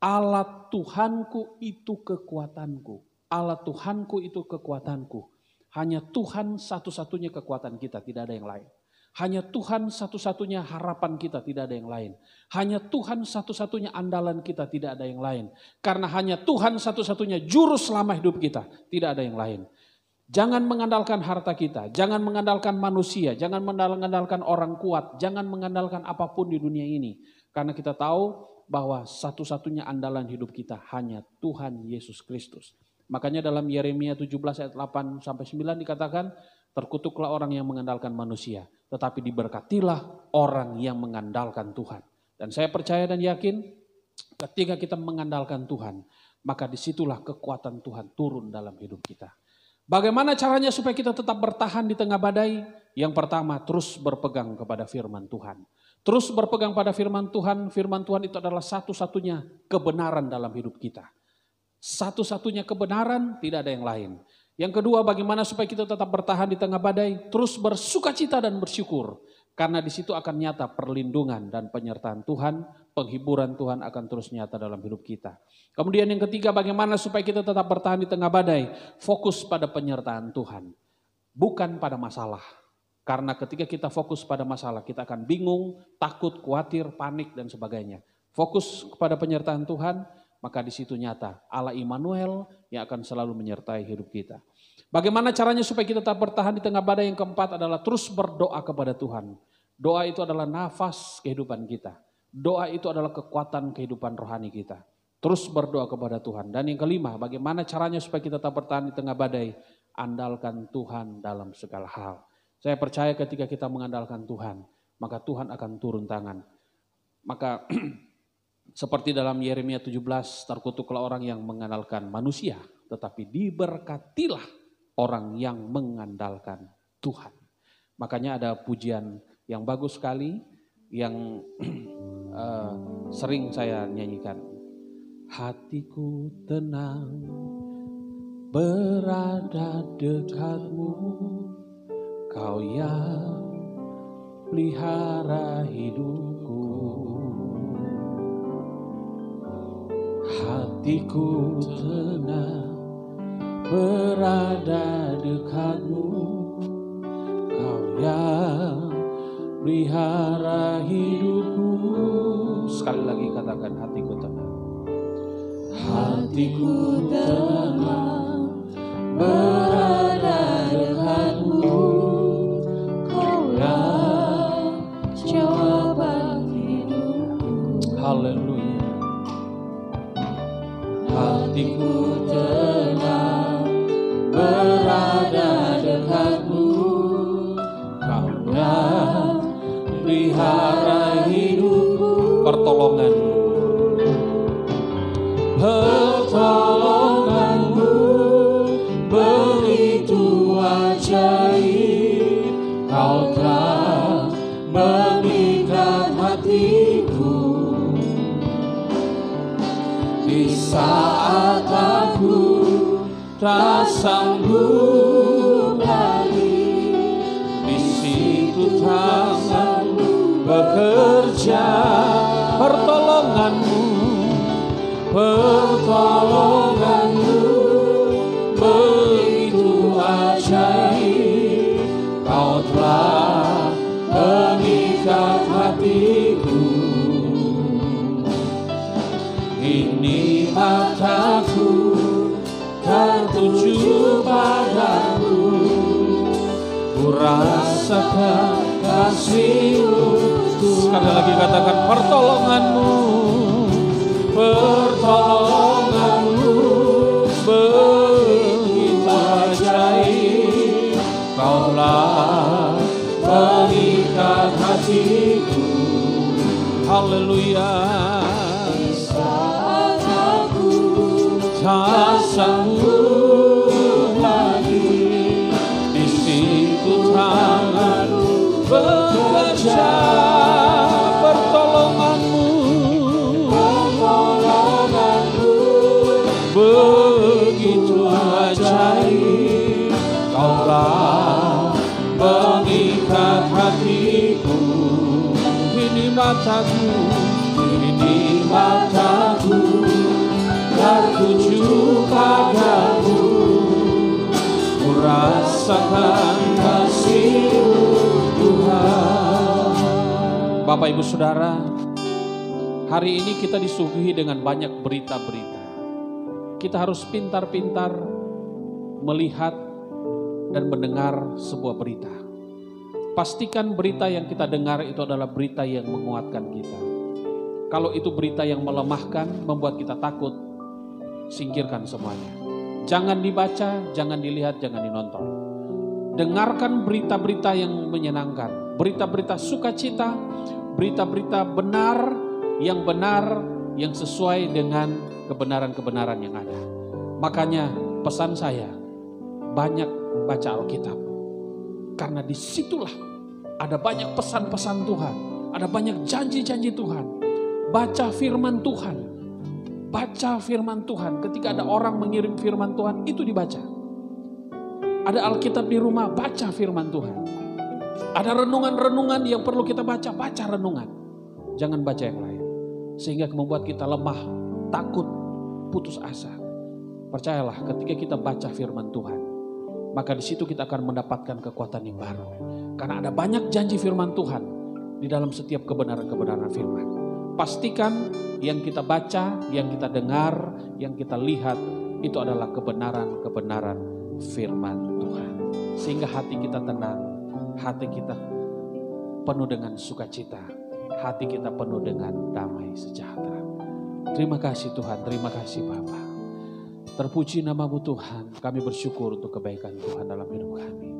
Allah Tuhanku itu kekuatanku. Allah Tuhanku itu kekuatanku. Hanya Tuhan satu-satunya kekuatan kita, tidak ada yang lain. Hanya Tuhan satu-satunya harapan kita, tidak ada yang lain. Hanya Tuhan satu-satunya andalan kita, tidak ada yang lain. Karena hanya Tuhan satu-satunya juru selamat hidup kita, tidak ada yang lain. Jangan mengandalkan harta kita, jangan mengandalkan manusia, jangan mengandalkan orang kuat, jangan mengandalkan apapun di dunia ini. Karena kita tahu bahwa satu-satunya andalan hidup kita hanya Tuhan Yesus Kristus. Makanya dalam Yeremia 17 ayat 8-9 dikatakan, terkutuklah orang yang mengandalkan manusia, tetapi diberkatilah orang yang mengandalkan Tuhan. Dan saya percaya dan yakin ketika kita mengandalkan Tuhan, maka disitulah kekuatan Tuhan turun dalam hidup kita. Bagaimana caranya supaya kita tetap bertahan di tengah badai? Yang pertama, terus berpegang kepada firman Tuhan. Terus berpegang pada firman Tuhan itu adalah satu-satunya kebenaran dalam hidup kita. Satu-satunya kebenaran, tidak ada yang lain. Yang kedua, bagaimana supaya kita tetap bertahan di tengah badai? Terus bersukacita dan bersyukur. Karena di situ akan nyata perlindungan dan penyertaan Tuhan, penghiburan Tuhan akan terus nyata dalam hidup kita. Kemudian yang ketiga, bagaimana supaya kita tetap bertahan di tengah badai? Fokus pada penyertaan Tuhan, bukan pada masalah. Karena ketika kita fokus pada masalah, kita akan bingung, takut, khawatir, panik, dan sebagainya. Fokus kepada penyertaan Tuhan, maka di situ nyata Allah Immanuel yang akan selalu menyertai hidup kita. Bagaimana caranya supaya kita tetap bertahan di tengah badai? Yang keempat adalah terus berdoa kepada Tuhan. Doa itu adalah nafas kehidupan kita. Doa itu adalah kekuatan kehidupan rohani kita. Terus berdoa kepada Tuhan. Dan yang kelima, bagaimana caranya supaya kita tetap bertahan di tengah badai? Andalkan Tuhan dalam segala hal. Saya percaya ketika kita mengandalkan Tuhan, maka Tuhan akan turun tangan. Maka seperti dalam Yeremia 17, terkutuklah orang yang mengandalkan manusia, tetapi diberkatilah orang yang mengandalkan Tuhan. Makanya ada pujian yang bagus sekali, yang sering saya nyanyikan. Hatiku tenang, berada dekatmu. Kau yang pelihara hidupku. Hatiku tenang, berada dekatmu. Kau yang pelihara hidupku. Sekali lagi katakan, hatiku tenang. Hatiku tenang, berada dekatmu.
Jawaban hidupku.
Haleluya. Hatiku tenang, berada dekatmu. Kau yang pelihara hidupku. Pertolonganmu, pertolonganmu begitu ajaib. Kau telah mengikat hatiku di saat aku tak sanggup lagi. Di situ bekerja. Pertolonganmu begitu ajaib. Kau telah mengikat hatiku. Ini mataku tertuju padamu. Ku rasakan kasih-Mu. Sekali lagi katakan pertolonganmu begitu ajaib. Kaulah mengikat hatiku. Haleluya. Saat aku tak sanggup lagi, di situ tangan-Mu bekerja. Pertolonganmu begitu ajaib. Kaulah mengikat hatiku. Ini mataku tertuju padamu. Ku rasakan kasih-Mu Tuhan. Bapak Ibu Saudara, hari ini kita disuguhi dengan banyak berita-berita. Kita harus pintar-pintar melihat dan mendengar sebuah berita. Pastikan berita yang kita dengar itu adalah berita yang menguatkan kita. Kalau itu berita yang melemahkan, membuat kita takut, singkirkan semuanya. Jangan dibaca, jangan dilihat, jangan dinonton. Dengarkan berita-berita yang menyenangkan, berita-berita sukacita, berita-berita benar, yang sesuai dengan kebenaran-kebenaran yang ada. Makanya pesan saya, banyak baca Alkitab. Karena disitulah ada banyak pesan-pesan Tuhan, ada banyak janji-janji Tuhan. Baca firman Tuhan, baca firman Tuhan. Ketika ada orang mengirim firman Tuhan, itu dibaca. Ada Alkitab di rumah, baca firman Tuhan. Ada renungan-renungan yang perlu kita baca, baca renungan. Jangan baca yang lain. Sehingga membuat kita lemah, takut, putus asa. Percayalah, ketika kita baca firman Tuhan, maka di situ kita akan mendapatkan kekuatan yang baru. Karena ada banyak janji firman Tuhan di dalam setiap kebenaran-kebenaran firman. Pastikan yang kita baca, yang kita dengar, yang kita lihat, itu adalah kebenaran-kebenaran firman Tuhan. Sehingga hati kita tenang, hati kita penuh dengan sukacita, hati kita penuh dengan damai sejahtera. Terima kasih Tuhan, terima kasih Bapa. Terpuji nama-Mu Tuhan, kami bersyukur untuk kebaikan Tuhan dalam hidup kami.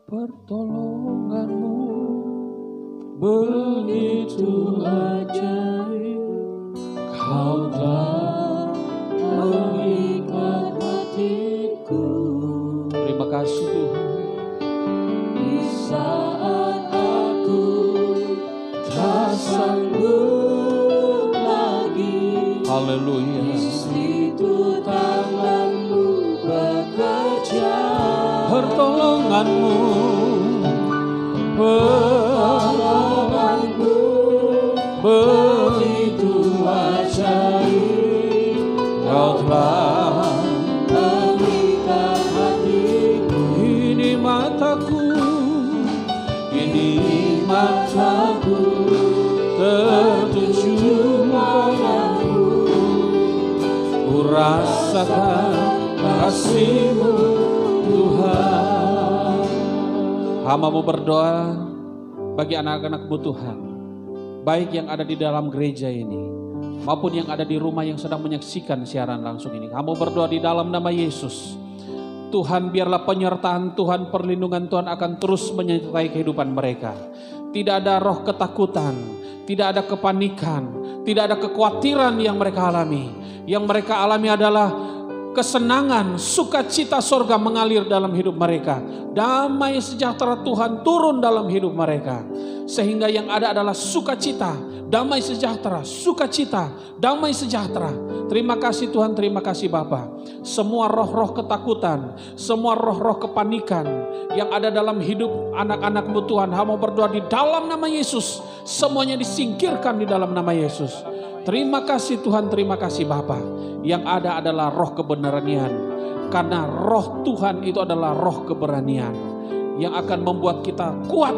Pertolongan-Mu begitu ajaib, Kau telah mengikat hatiku. Terima kasih Tuhan. Di saat aku tak sanggup lagi, haleluya, di situ tangan-Mu bekerja. Pertolongan-Mu begitu ajaib, Kau telah mengikat hatiku. Ini mataku tertuju padamu. Ku rasakan kasih-Mu Tuhan. Hamba-Mu berdoa bagi anak-anak-Mu Tuhan, baik yang ada di dalam gereja ini maupun yang ada di rumah yang sedang menyaksikan siaran langsung ini. Hamba berdoa di dalam nama Yesus. Tuhan, biarlah penyertaan Tuhan, perlindungan Tuhan akan terus menyertai kehidupan mereka. Tidak ada roh ketakutan, tidak ada kepanikan, tidak ada kekhawatiran yang mereka alami. Yang mereka alami adalah kesenangan, sukacita sorga mengalir dalam hidup mereka. Damai sejahtera Tuhan turun dalam hidup mereka. Sehingga yang ada adalah sukacita, damai sejahtera, sukacita, damai sejahtera. Terima kasih Tuhan, terima kasih Bapa. Semua roh-roh ketakutan, semua roh-roh kepanikan yang ada dalam hidup anak-anak-Mu Tuhan, hamba berdoa di dalam nama Yesus, semuanya disingkirkan di dalam nama Yesus. Terima kasih Tuhan, terima kasih Bapa. Yang ada adalah roh kebenaran, karena roh Tuhan itu adalah roh keberanian yang akan membuat kita kuat,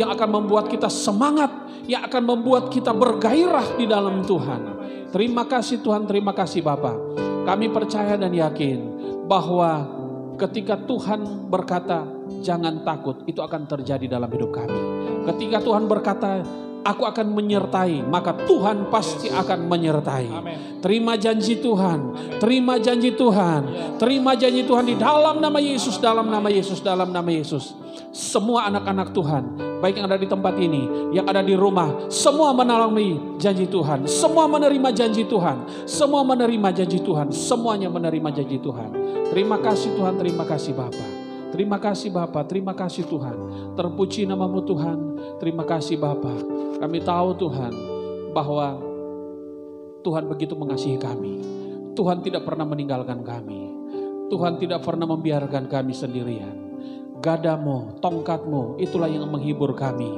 yang akan membuat kita semangat, yang akan membuat kita bergairah di dalam Tuhan. Terima kasih Tuhan, terima kasih Bapa. Kami percaya dan yakin bahwa ketika Tuhan berkata jangan takut, itu akan terjadi dalam hidup kami. Ketika Tuhan berkata aku akan menyertai, maka Tuhan pasti akan menyertai. Amen. Terima janji Tuhan, terima janji Tuhan, terima janji Tuhan di dalam nama Yesus, dalam nama Yesus, dalam nama Yesus. Semua anak-anak Tuhan, baik yang ada di tempat ini, yang ada di rumah, semua mengalami janji Tuhan, semua menerima janji Tuhan, semua menerima janji Tuhan, semuanya menerima janji Tuhan. Terima kasih Tuhan, terima kasih Bapa. Terima kasih Bapa, terima kasih Tuhan. Terpuji nama-Mu Tuhan, terima kasih Bapa. Kami tahu Tuhan bahwa Tuhan begitu mengasihi kami. Tuhan tidak pernah meninggalkan kami. Tuhan tidak pernah membiarkan kami sendirian. Gadamu, tongkatmu, itulah yang menghibur kami.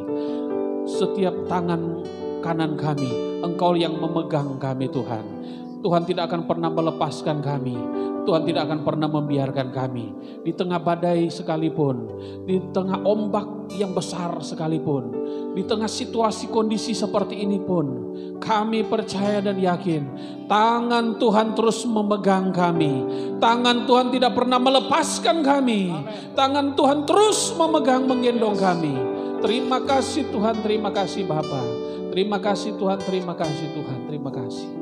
Setiap tangan kanan kami, Engkau yang memegang kami Tuhan. Tuhan tidak akan pernah melepaskan kami. Tuhan tidak akan pernah membiarkan kami. Di tengah badai sekalipun, di tengah ombak yang besar sekalipun, di tengah situasi kondisi seperti ini pun, kami percaya dan yakin tangan Tuhan terus memegang kami. Tangan Tuhan tidak pernah melepaskan kami. Tangan Tuhan terus memegang, menggendong kami. Terima kasih Tuhan, terima kasih Bapa. Terima kasih Tuhan, terima kasih Tuhan, terima kasih.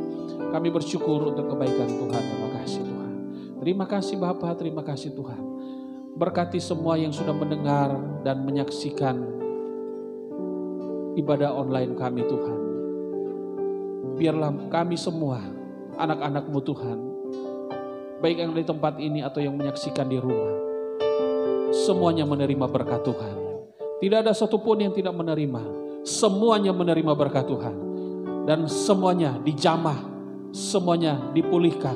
Kami bersyukur untuk kebaikan Tuhan. Terima kasih Tuhan. Terima kasih Bapa, terima kasih Tuhan. Berkati semua yang sudah mendengar dan menyaksikan ibadah online kami Tuhan. Biarlah kami semua anak-anak-Mu Tuhan, baik yang di tempat ini atau yang menyaksikan di rumah, semuanya menerima berkat Tuhan. Tidak ada satupun yang tidak menerima. Semuanya menerima berkat Tuhan. Dan semuanya dijamah, semuanya dipulihkan.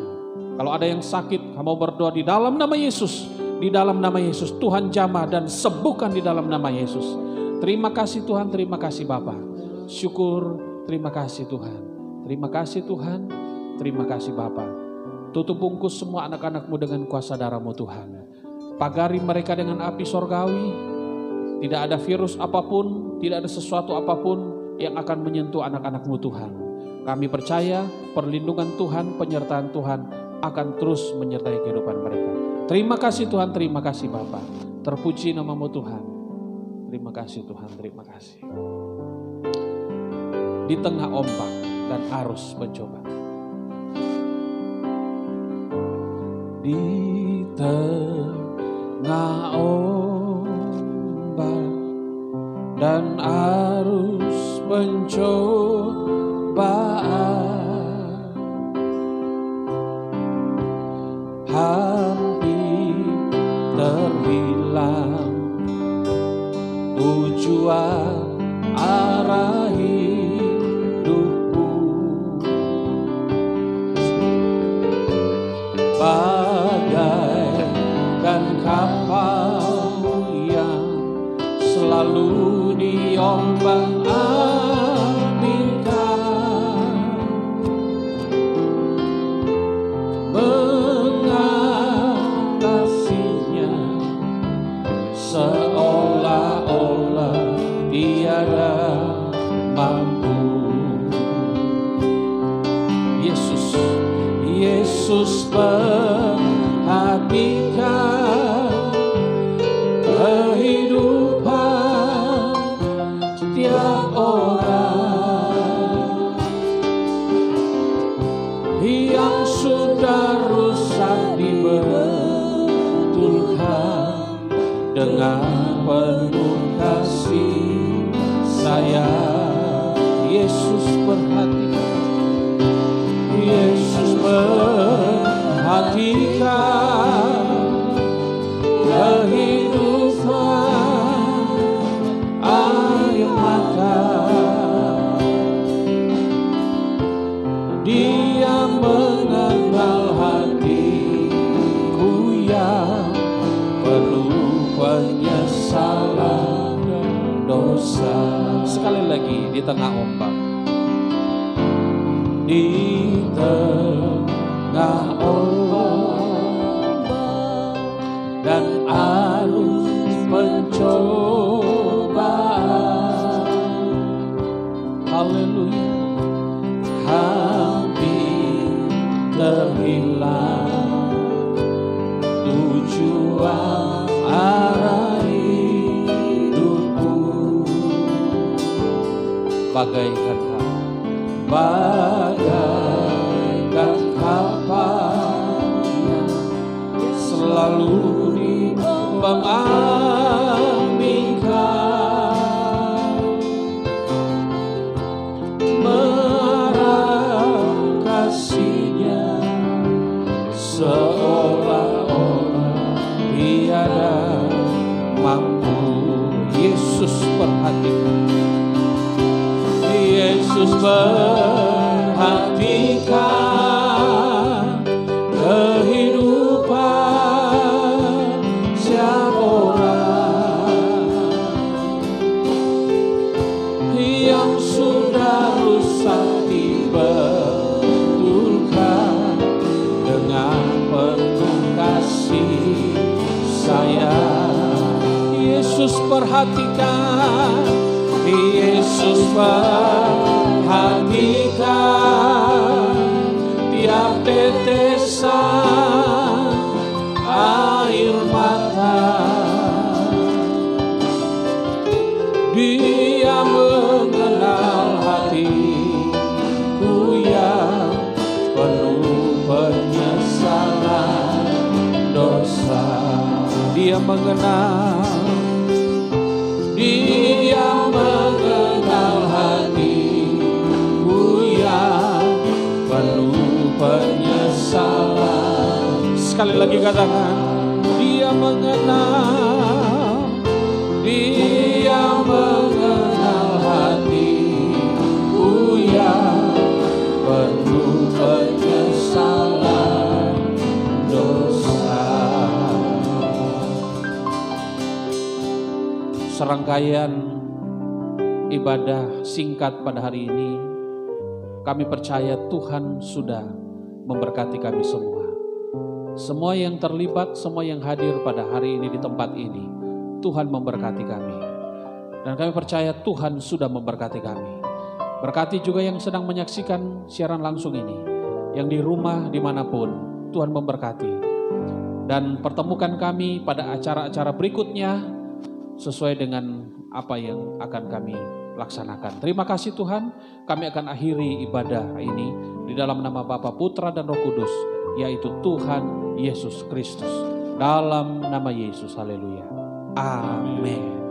Kalau ada yang sakit, kamu berdoa di dalam nama Yesus. Di dalam nama Yesus, Tuhan jamah dan sembuhkan di dalam nama Yesus. Terima kasih Tuhan, terima kasih Bapa. Syukur, terima kasih Tuhan. Terima kasih Tuhan, terima kasih Bapa. Tutup bungkus semua anak-anak-Mu dengan kuasa darah-Mu Tuhan. Pagari mereka dengan api sorgawi. Tidak ada virus apapun, tidak ada sesuatu apapun yang akan menyentuh anak-anak-Mu Tuhan. Kami percaya perlindungan Tuhan, penyertaan Tuhan akan terus menyertai kehidupan mereka. Terima kasih Tuhan, terima kasih Bapa. Terpuji nama-Mu Tuhan. Terima kasih Tuhan, terima kasih. Di tengah ombak dan arus mencoba. Di tengah ombak dan arus pencobaan, hampir terhilang tujuan arah hidupku, bagaikan kapal yang selalu diombang-ambingkan, mengatasinya seolah-olah tiada mampu. Yesus perhatikan kehidupan setiap orang yang sudah rusak dibetulkan dengan penuh kasih sayang. Yesus perhatikan, Yesus perhatikan kehidupan air mata dosa. Sekali lagi di tengah ombak. Di tengah ombak dan arus pencobaan, haleluya, hampir terhilang tujuan arah hidupku. Bagaikan kapal yang selalu mengaminkan, merah kasihnya seolah-olah tiada mampu. Yesus perhatikan, Yesus perhatikan kehidupan setiap orang yang sudah rusak dibetulkan dengan penuh kasih sayang. Yesus perhatikan, Yesus perhatikan tiap tetesan air mata. Dia mengenal hatiku yang penuh penyesalan dosa. Dia mengenal, Dia mengenal hatiku yang penuh penyesalan. Sekali lagi katakan, Dia mengenal, Dia mengenal hatiku yang penuh penyesalan dosa. Serangkaian ibadah singkat pada hari ini, kami percaya Tuhan sudah memberkati kami semua. Semua yang terlibat, semua yang hadir pada hari ini di tempat ini, Tuhan memberkati kami. Dan kami percaya Tuhan sudah memberkati kami. Berkati juga yang sedang menyaksikan siaran langsung ini, yang di rumah dimanapun, Tuhan memberkati. Dan pertemukan kami pada acara-acara berikutnya, sesuai dengan apa yang akan kami laksanakan. Terima kasih Tuhan, kami akan akhiri ibadah ini di dalam nama Bapa, Putra, dan Roh Kudus, yaitu Tuhan Yesus Kristus. Dalam nama Yesus, haleluya. Amin.